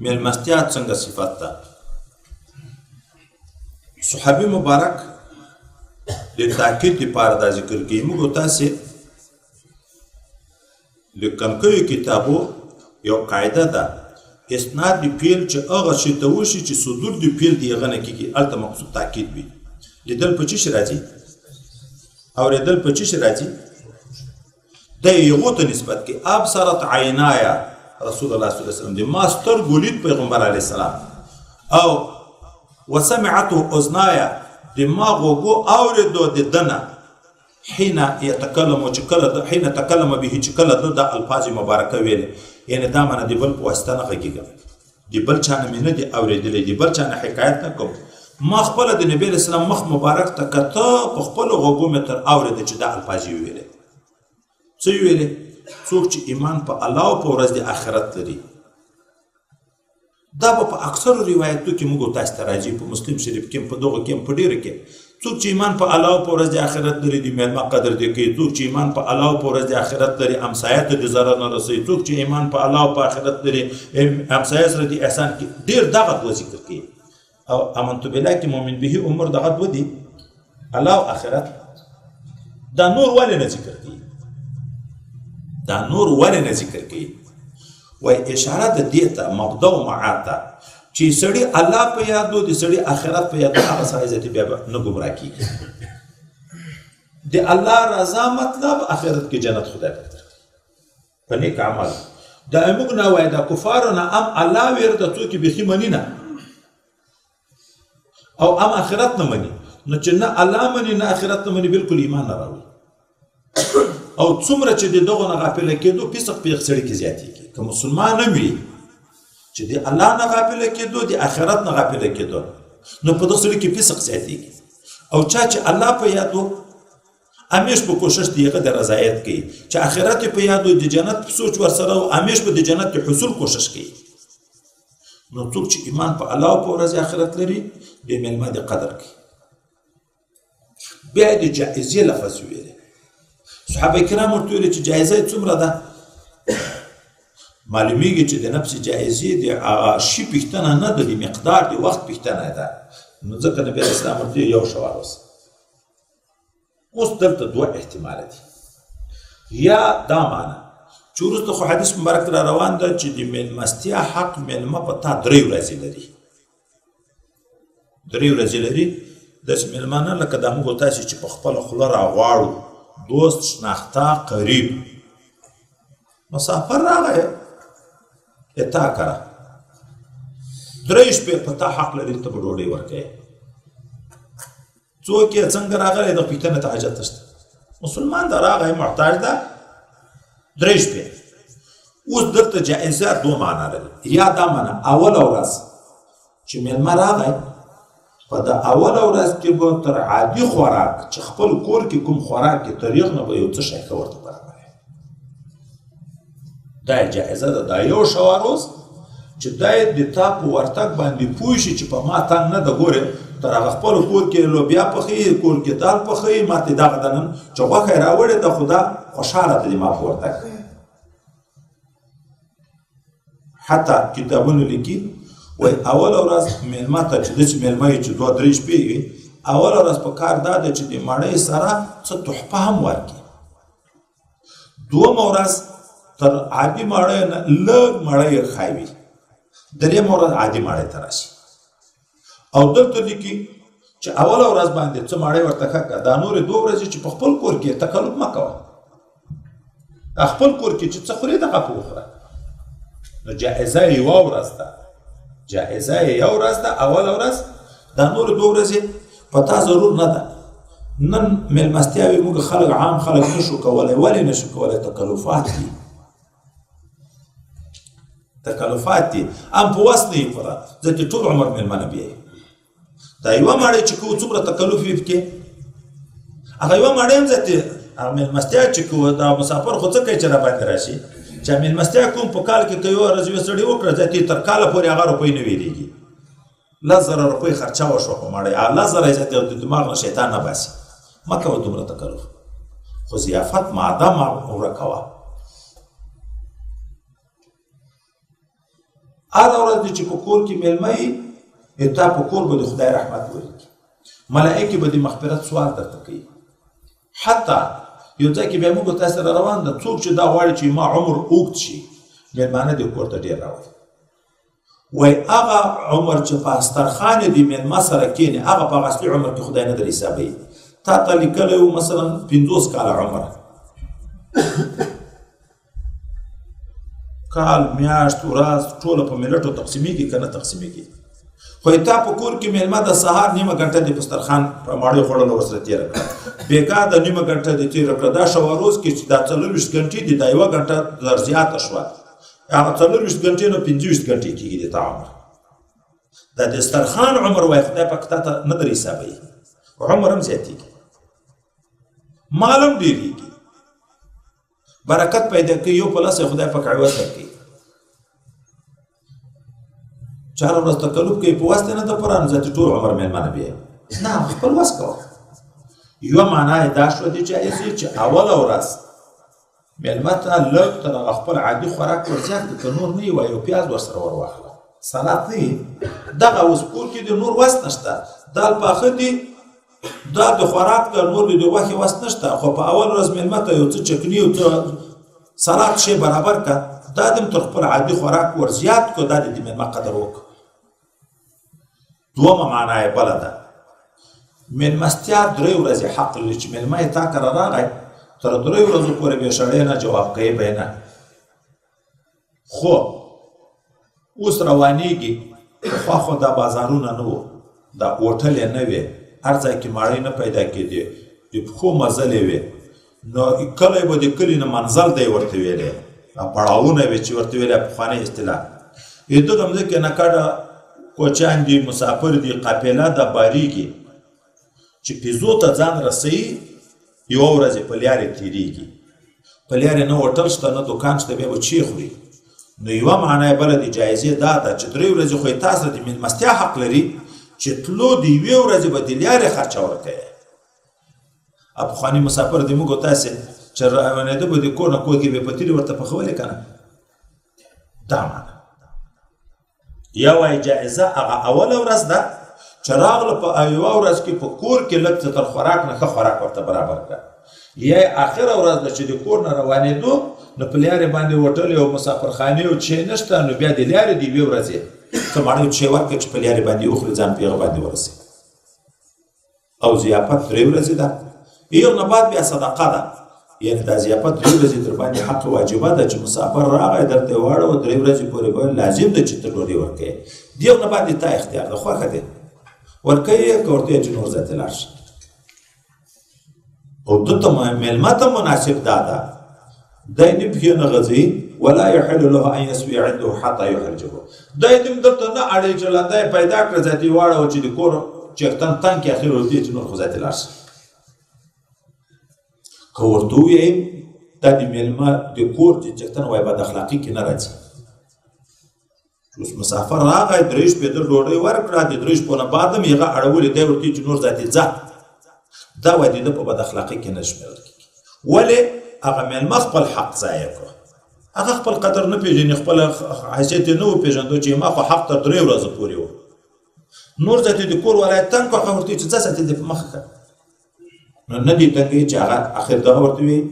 میلمستیا څنګه صفت ده صحابي مبارک د تاکید لپاره دا ذکر کوي موږ تاسې لیکل کوي کتابو یو قاعده ده اسناد د فعل چې هغه شی ته وشي چې صدور د فعل دی هغه نه کېږي هلته مقصود تاکید وي لیدل په څه شي راځي اورېدل په څه شي راځي د یغو ته نسبت کې ابصرت عینایا رسول الله صلی الله علیه وسلم د ما سترګو لید پیغمبر علیه السلام او وسمعته اذنایا د ما غوږو اورېدو د دنه حين يتكلم حين تكلم به چې کله د الفاظ مبارکه ویلې یعنی دا معنی د بل په واسطه نه غږیږي د بل چا نه مې نه دي اورېدلی د بل چا نه حکایت نه کوم ما خپله د نبي علیه السلام مخ مبارک ته کته په خپلو غوږو مې تر اورېده چې دا الفاظ یې ویلې څه یې ویلې څوک چې ایمان په الله او په ورځ د آخرت لري دا به په اکثرو روایتو کې موږ تاسو ته راځي په مسلم شریف کې په دغه کې په ډېرو کې څوک چې ایمان په الله او په ورځ د آخرت لري د میلمه قدر دی کوي څوک چې ایمان په الله او په ورځ د آخرت لري همسایه ته د ضرر نه رسوي څوک چې ایمان په الله او په آخرت لري همسایه سره د احسان کې ډېر دغه دوه ذکر کوي او امنت بالله کې مؤمن به عمر دغه دوه دي الله او آخرت دا نور ولې نه ذکر کوي دا نور ولې نه ذکر کوي وای اشاره د دې ته مبدا او معاده چې سړی الله په یادو د سړی آخرت په یادو هغه سړی ذاتي بیا نه ګمراه کیږي د الله رضا مطلب آخرت کې جنت خدای درکړي په نیک عمل دا موږ نه وای دا کفارونه ام الله ورته څوک به منی نه او ام آخرت نه مني نو چې نه الله مني نه آخرت نه مني بالکل ایمان نه راوړي او څومره چې دغه نه غافل کېدو فسق په سړی کې زیاتېږي که مسلمان نه وي چې د الله نه غافل کېدو د آخرت نه غافل کېدو نو په دغه سړي کې فسق زیاتېږي او چا چې الله په یادو همیش په کوشش دی هغه د رضایت کوي چې آخرت په یادو د جنت په سوچ ورسره او همیش په د جنت د حصول کوشش کوي نو څوک چې ایمان په الله او په ورځ آخرت لري د میلمه د قدر کوي بیا د جایزې لفظ ویلی صحابه کرام ورته ویلي چې جایزه څومره ده معلومیږي چې د نفس جایزې د شي پوښتنه نه ده د مقدار د وخت پوښتنه ده نو ځکه نبي علیه السلام ورته یو شوار اوس دلته دوه احتماله دي یا دا معنی چې وروسته خو حدیث مبارک را روان ده چې د میلمستیا حق میلمه په تا 3 ورځې لري 3 ورځې لري داسې میلمانه لکه دا موږ تاسې چې په خپله خوله راغواړو دوست شناخته قریب مسافر راغی اتا کرا 3 شپې په تا حق لري ته به ډوډۍ ورکوې څوک یې څنګه راغلی د پوښتنې ته حاجت نشته مسلمان دا راغی محتاج ده 3 شپې اوس دلته جایزه 2 معنا لري یا دا معنا اوله ورځ چې میلمه راغی په د اوله ورځ کې به تر عادي خوراک چې خپل کور کې کوم خوراک کې طریق نه به یو څه شی ښه ورته برابروي دا جایزه ده دا یو شوار اوس چې دا یې د تا په ورتګ باندې پوه شي چې په ما تنګ نه ده ګورې تر هغه خپل کور کې لوبیا پخوي کور کې دال پخوي ما ته دغه ده نن چې غوښه یې راوړې ده خو دا خوشحاله ده د ما په ورتګ حتی کتابونه لیکي وای اوله ورځ میلمه ته چې داسې میلمه یې چې 2-3 شپې وي اوله ورځ په کار دا ده چې د مړۍ سره څه تحفه هم ورکړي 2مه ورځ تر عادي مړۍ نه لږ مړۍ یې ښه وي 3مه ورځ عادي مړۍ ته راشي او دلته لیکي چې اوله ورځ باندې څه مړۍ ورته ښه کړه دا نورې 2 ورځې چې په خپل کور کې تکلف مه کوه خپل کور کې چې څه خورې دغه په وخوره نو جایزه یې یوه ورځ ده جایزه یې یو ورځ ده اوله ورځ دا نور 2 ورځې په تا ضرور نه ده نن میلمستیاوې موږ خلک عام خلک نشو کولی ولې نشو کولی تکلفات دي تکلفات دي ام په وس نه یې پوره ځکه ټول عمر میلمانه بیایي دا یوه مړۍ چې کوو څومره تکلف وي پکې هغه یوه مړۍ هم ځکه میلمستیا چې کوو دا مسافر خو څه کوي چې راباندې راشي چې میلمستیا کوم په کال کې که یوه ورځ یو سړي وکړه ځکه تر کاله پورې هغه روپۍ نه ویرېږي 10,000 روپۍ خرچه وشوه په مړۍ 10,000 یې ځکه د دماغ نه شیطان نه باسي مه کوه دومره تکلف خو ضیافت معده معموره کوه هره ورځ چې په کور کې میلمه یې تا په کور به د خدای رحمت ولیکي ملایکې به د مغفرت سوال درته کوي حتی یو ځای کې بیا موږ تاسو سره روان ده څوک چې دا غواړي چې ما عمر اوږد شي میلمانه دې کور ته ډېر راولي وایي هغه عمر چې په استرخان دې میلمه سره کښېني هغه په هغه اصلي عمر کې خدای نه در حسابوي تا ته لیکلی و مثلا 50 کاله عمر کال میاشت ورځ ټوله په ملټو تقسیمیږي که نه تقسیمیږي خو تا په کور کې میلمه د سهار نیمه ګنټه د دسترخوان په ماړۍ خوړلو ورسره تېره کړه بېګا د نیمه ګنټه دې تېره کړه دا شوه روز کې چې دا 40 ګنټې دي دا 1 ګنټه در زیاته شوه هغه 40 ګنټې نه 25 ګنټې کېږي د تا عمر د دسترخوان عمر وایي خدای پاک تا ته نه در حسابوي عمر هم زیاتېږي مال هم ډېرېږي برکت پیدا کوي یو په لاس خدای پاک عوض درکوي چاره ورځ تکلف کوي په واسطه نه د پران ذاتي ټول عمر میلمانه بیا نه خپل وس کوه یوه معنا یې دا شوه د جایزې چې اوله ورځ میلمه ته لږ تر هغه خپل عادي خوراک ور زیات کړي که نور نه وي وایي یو پیاز ورسره ور واخله سلات نه وي دغه اوس کور کې د نور وس نشته دال پاخه دي دا د خوراک د نور د غوښې وس نشته خو په اول ورځ میلمه ته یو څه چکني یو څه سلات شی برابر کړه دا د تر خپل عادي خوراک ور زیات کړه دا د میلمه قدر وکړه دومه معنا یې بله ده میلمستیا 3 ورځې حق لري چې میلمه یې تا کره راغی تر 3 ورځو پورې بې شړی نه جواب کوي به نه خو اوس روانېږي پخوا خو دا بازارونه نه وو دا هوټلې نه وې هر ځای کې ماړۍ نه پیدا کېدې د پښو مزلې وې نو کلی به د کلي نه منزل دی ورته ویلی پړاوونه وې چې ورته ویلی پخوانۍ اصطلاح دغه مځکې نه کډه کوچیان دي مسافر دي قافله ده بارېږي چې پیزو ته ځان رسوي یوه ورځ په لیارې تېرېږي په لیارې نه هوټل شته نه دوکان شته بیا به چی خوري نو یوه معنا یې بله د جایزې دا ده چې 3 ورځې خو یې تا سره د میلمستیا حق لري چې تلو د 1 ورځې به د لیارې خرچه ورکوي پخواني مسافر د موږ تاسې چې روانېده به د کور نه کور کې به پتیلې ورته پخولې که نه دا معنا یا وایي جایزه هغه اوله ورځ ده چې راغله په یوه ورځ کې په کور کې لږ څه تر خوراک نه ښه خوراک ورته برابر کړه یا یې اخره ورځ ده چې د کور نه روانېدو نو په لیارې باندې هوټل او مسافرخانې او چی نشته نو بیا د لیارې د 1 ورځې ته ماړه چی ورکړه چې په لیارې باندې وخوري ځان په هغه باندې ورسوي او ضیافت 3 ورځې ده یو نه بعد بیا صدقه ده یعنې دا ضیافت 3 ورځې در باندې حق واجبه ده چې مسافر راغی درته یې واړوه 3 ورځې پورې به لازم ده چې ته ډوډۍ ورکوې د یو نه بعد تا اختیار ده خوښه دی ورکوي یې که ورته چې نور ځای ته لاړ شي او دلته میلمه ته مناسب دا ده دی دې پښې نه غځوي ولا یحل له ان یسوي عنده حتی یحرجه دی دې دلته نه اړوي چې لاندی پیدا کړه ځای ته یې واړوه چې د کور چېرتن تنګ کې اخر ورته چې نور خو ځای ته لاړ شي که ورته ووایي دا د میلمه د کور چې چېرتن وایي بد اخلاقي کې نه راځي اوس مسافر راغی 3 شپې د ډوډۍ ورکړه د 3 شپو نه بعد هم هغه اړولې دی ورته چې نور ځای ته ځه دا وایي د په بد اخلاقي کې نه شمېرل کېږي ولې هغه میلمه خپل حق ضایع کړه هغه خپل قدر نه پېژني خپل حیثیت یې نه وپېژندو چې ما خو حق تر 3 ورځو پورې و نور ځای ته د کور ولایت تنګ کړه هغه ورته چې ځه ځای ته دې په مخه کړه نو نه دې تنګوي چې هغه اخر دغه ورته وایي